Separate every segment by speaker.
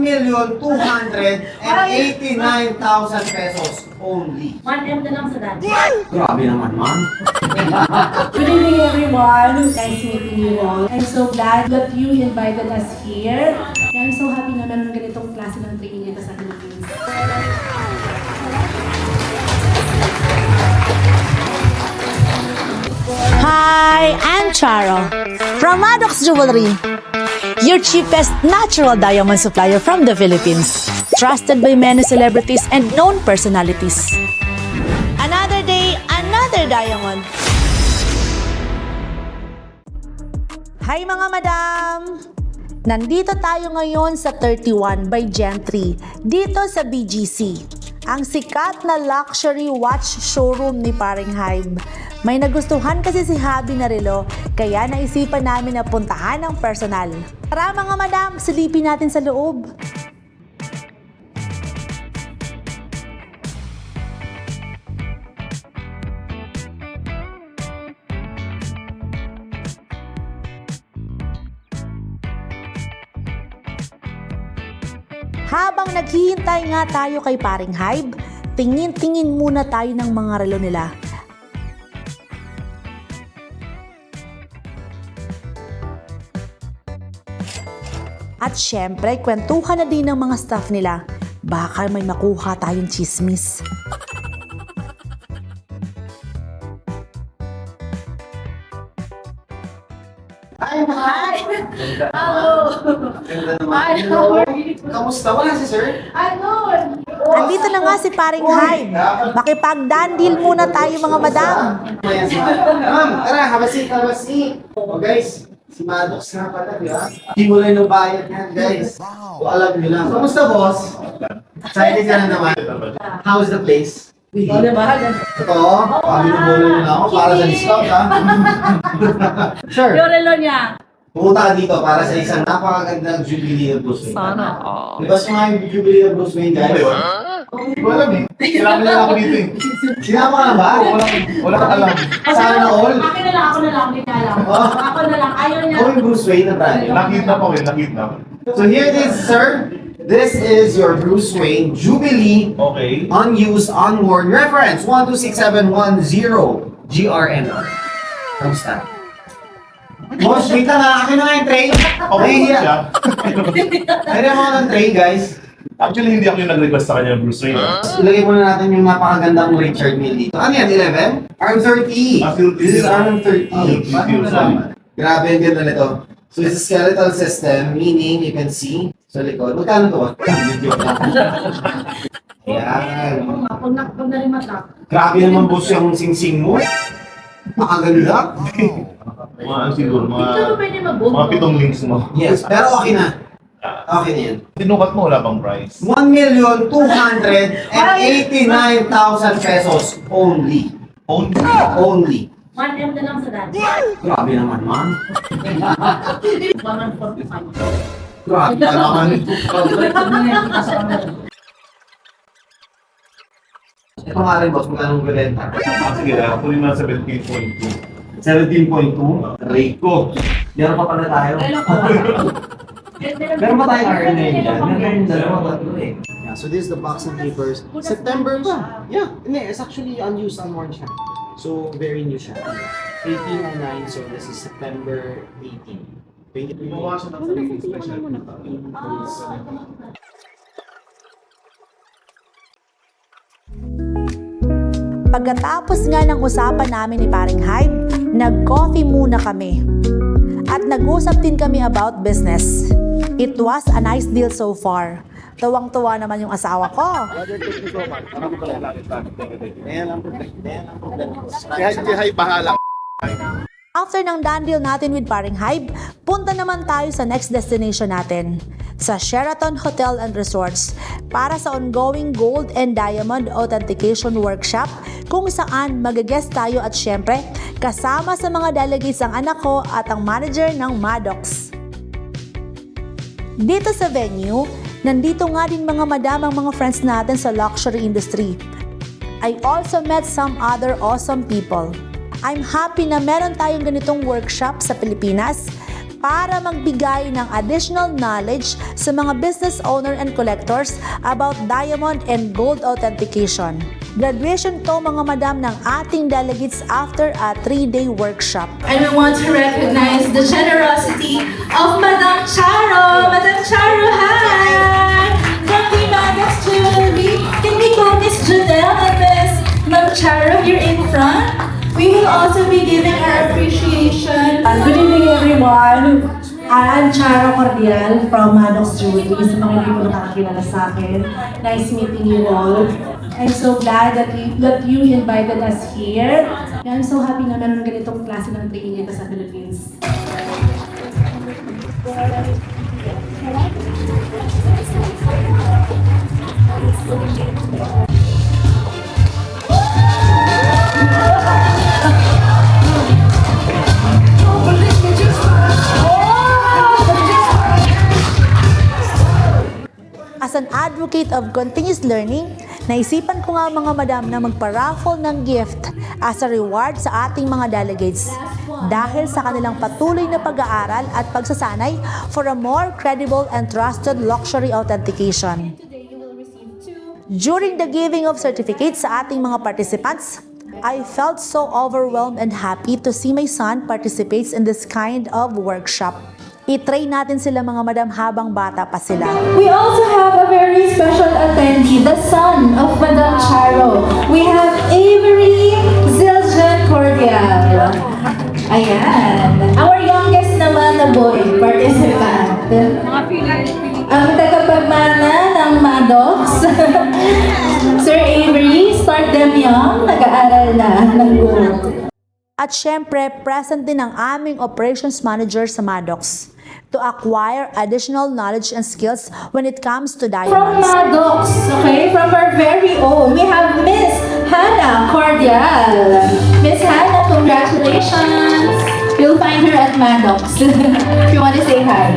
Speaker 1: 1,289,000 pesos only.
Speaker 2: 1M na lang sa dati.
Speaker 1: Grabe naman, ma'am.
Speaker 2: Good evening, everyone. Nice meeting you all. I'm so glad that you invited us here. I'm so happy na meron ganitong klase ng training dito sa Philippines.
Speaker 3: Hi, I'm Charo from Maddox Jewelry, your cheapest natural diamond supplier from the Philippines, trusted by many celebrities and known personalities. Another day, another diamond. Hi mga madam! Nandito tayo ngayon sa 31 by Gentry, dito sa BGC, ang sikat na luxury watch showroom ni Paring Hybe. May nagustuhan kasi si Habi na relo, kaya naisipan namin na puntahan ng personal. Tara mga madam, silipin natin sa loob. Habang naghihintay nga tayo kay Paring Hybe, tingin-tingin muna tayo ng mga relo nila. At syempre, kwentuhan na din ng mga staff nila. Baka may makuha tayong chismis.
Speaker 2: Hi! Hello!
Speaker 1: Ganda naman.
Speaker 2: Hi, how are you?
Speaker 1: Kamusta? Wala si sir?
Speaker 2: Ano?
Speaker 3: Andito na nga si Paring Hybe. Makipag-dandil muna tayo mga madam.
Speaker 1: Ayan si ma'am, tara, have a seat, have a seat. Oh guys, si Maddox nga pala, di ba? Hindi mo lang yung bayad yan, guys. So alam nyo lang. Kamusta, boss? Excited ka na naman. How's the place?
Speaker 2: Wala ba?
Speaker 1: Totoo? Binubulo nyo na ako para sa discount, ha? Sure.
Speaker 2: Yung relo niya.
Speaker 1: Pumunta ka dito para sa isang napakagandang Jubilee of Bruce Wayne.
Speaker 2: Sana
Speaker 1: Di ba siya nga yung Jubilee of Bruce Wayne, guys?
Speaker 4: Hindi ko alam eh. Kailangan nila ako dito eh.
Speaker 1: Sinama ka na ba?
Speaker 4: Wala kang alam.
Speaker 1: Sana all?
Speaker 2: Akin na lang, ako na lang, hindi niya alam. Ako na lang, ayaw niya.
Speaker 1: Ako yung Bruce Wayne na brand.
Speaker 4: Nakidnap ako eh, nakidnap.
Speaker 1: So here it is, sir. This is your Bruce Wayne Jubilee
Speaker 4: Okay.
Speaker 1: Unused Unworn Reference 126710 GRNR. Kamusta? Boss, wait lang ha. Akin na nga yung tray.
Speaker 4: Okay
Speaker 1: Nahihiya.
Speaker 4: siya.
Speaker 1: Kaya mo ng tray, guys.
Speaker 4: Actually, hindi ako yung nag-request sa kanya, Bruce Wayne.
Speaker 1: Ilagay muna natin yung napakagandang Richard Mille dito. Ano yan? 11? RM30. This is RM30. Grabe, ang ganda nito. So it's a skeletal system, meaning you can see sa likod. Magkano to? Video lang. Ayan.
Speaker 2: Pag na rin mata.
Speaker 1: Grabe naman boss yung sing-sing mo. Nakaganda.
Speaker 4: Mga ano siguro,
Speaker 2: Hindi ka ba pwede mag-book?
Speaker 4: mga 7 links mo.
Speaker 1: Yes, pero okay na. Okay na yan.
Speaker 4: Sinukat mo, wala bang price?
Speaker 1: 1,289,000 pesos only.
Speaker 4: Only?
Speaker 1: Only.
Speaker 2: 1M na lang sa dati.
Speaker 1: Grabe naman, ma'am.
Speaker 2: 145.
Speaker 1: Grabe ka naman. Ito nga rin, boss. Magkano ang benta?
Speaker 4: Sige, ako rin na 17.2.
Speaker 1: 17.2. Rico. Meron pa pala tayo. Meron pa tayong RNA dyan. Meron yung dalawa, tatlo eh. Yeah, so this is the box of papers. September pa. Yeah, hindi, it's actually unused, unworn siya. So, very new siya. 1809, so this is September 18. 23.
Speaker 4: Gumawa siya ng sarili special.
Speaker 3: Pagkatapos nga ng usapan namin ni Paring Hybe, nag-coffee muna kami. At nag-usap din kami about business. It was a nice deal so far. Tuwang-tuwa naman yung asawa ko.
Speaker 4: Kaya bahala.
Speaker 3: After ng done deal natin with Paring Hybe, punta naman tayo sa next destination natin, sa Sheraton Hotel and Resorts, para sa ongoing Gold and Diamond Authentication Workshop kung saan mag-guest tayo at syempre kasama sa mga delegates ang anak ko at ang manager ng Maddox. Dito sa venue, nandito nga din mga madam ang mga friends natin sa luxury industry. I also met some other awesome people. I'm happy na meron tayong ganitong workshop sa Pilipinas para magbigay ng additional knowledge sa mga business owner and collectors about diamond and gold authentication. Graduation to mga madam ng ating delegates after a 3-day workshop.
Speaker 2: And we want to recognize the generosity of Madam Charo. Madam Charo, hi! From the Maddox Jewelry, can we call Miss Janelle and Miss Ma'am Charo here in front? We will also be giving our appreciation. Good evening, everyone. I'm Charo Cordial from Maddox Jewelry. Sa mga hindi po nakakilala sa akin, nice meeting you all. I'm so glad that you invited us here. I'm so happy na meron ganitong klase ng training dito sa Philippines.
Speaker 3: As an advocate of continuous learning, naisipan ko nga mga madam na magpa-raffle ng gift as a reward sa ating mga delegates dahil sa kanilang patuloy na pag-aaral at pagsasanay for a more credible and trusted luxury authentication. During the giving of certificates sa ating mga participants, I felt so overwhelmed and happy to see my son participates in this kind of workshop. I-train natin sila mga madam habang bata pa sila.
Speaker 2: We also have a very special attendee, the son of Madam Charo. We have Avery Zildjian Cordial. Ayan. Our youngest naman na boy participant. Ang tagapagmana ng Maddox. Sir Avery, start them young, nag-aaral na ng gold.
Speaker 3: At syempre, present din ang aming operations manager sa Maddox to acquire additional knowledge and skills when it comes to
Speaker 2: From
Speaker 3: diamonds.
Speaker 2: Maddox, okay, from our very own, we have Miss Hannah Cordial. Miss Hannah, congratulations. You'll find her at Maddox if you want to say hi.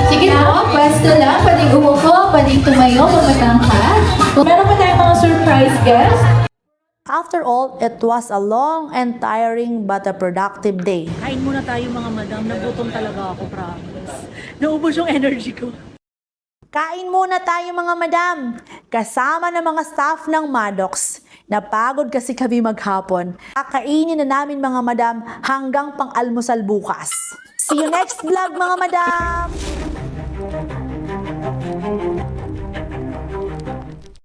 Speaker 2: Sige po, pwesto lang. Pwedeng umupo, pwedeng tumayo, magmatangkad. Meron pa tayong mga surprise guest.
Speaker 3: After all, it was a long and tiring but a productive day.
Speaker 5: Kain muna tayo mga madam, nagutom talaga ako, promise. Naubos yung energy ko.
Speaker 3: Kain muna tayo mga madam, kasama ng mga staff ng Maddox. Napagod kasi kami maghapon. Kakainin na namin mga madam hanggang pang-almusal bukas. See you next vlog mga madam!